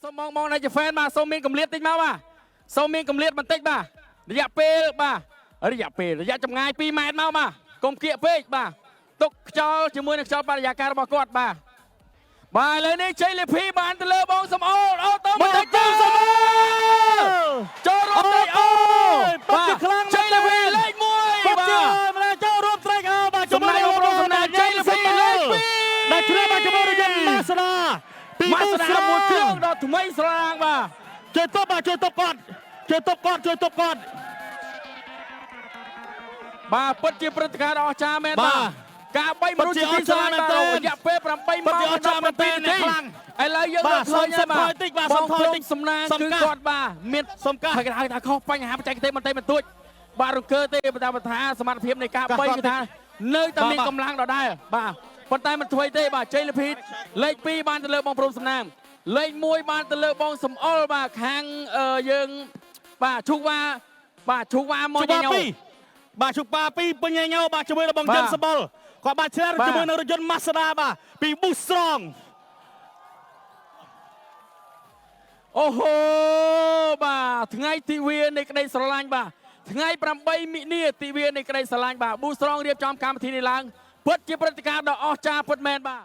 សូមមងនៅជា fan បាទសូមមានកម្រិតតិចមកបាទសូមមានកម្រិតបន្តិចបាទរយៈពេលបាទរយៈចម្ងាយ2ម៉ែត្រមកបាទកុំគៀកពេកបាទទុកខ្យល់ជាមួយនឹងខ្យល់បរិយាកាសរបស់គាត់បាទបាទឥឡូវនេះជ័យលាភីបានទៅលើបងសំអូនអូតូបន្តិចទៅសំអូនចូលរួមត្រេកអរបាទជ័យលាភីលេខ1បាទចូលរួមត្រេកអរបាទសម្រាប់បងសំណាងជ័យលាភីលេខ2ដែលជ្រើសបានជាមួយរយន្តម៉ាសដាពីមួយគ្រឿងដ៏ថ្មីស្រាងបាទជួយទប់បាទជួយទប់គាត់បាទពិតជាព្រឹត្តិការណ៍ដ៏អស្ចារ្យមែនបាទការ3មនុស្សជាទីស្រឡាញ់បាទរយៈពេល8ម៉ោងអស្ចារ្យមែនទេខ្លាំងឥឡូវយើងរកឃើញហើយបាទសំថយតិចសំណាងគឺគាត់បាទមានសំកាហើយគេហៅថាខុសបញ្ហាបច្ចេកទេសបន្តិចបន្តួចបាទរង្គើទេបើថាសមត្ថភាពនៃការ3គឺថានៅតែមានកម្លាំងដដែលបាទប៉ុន្តែមិនធ្វើទេបាទជ័យលាភីលេខ2បានទៅលើបងព្រំសំណាងលេខ1បានទៅលើបងសំអល់បាទខាងយើងបាទឈូវ៉ាមកញ៉ៅបាទជុកប៉ា2ពេញញ៉ៅបាទជាមួយនឹងបងយិនសបុលគាត់បានឆ្លងជាមួយនឹងរយន្តម៉ាស្ដាបាទពី Boost Strong អូហូបាទថ្ងៃទិវានៃក្តីស្រឡាញ់បាទថ្ងៃ8មិនិនាទិវានៃក្តីស្រឡាញ់បាទ Boost Strong រៀបចំកម្មវិធីនេះឡើងពិតជាព្រឹត្តិការណ៍ដ៏អស្ចារ្យពិតមែនបាទ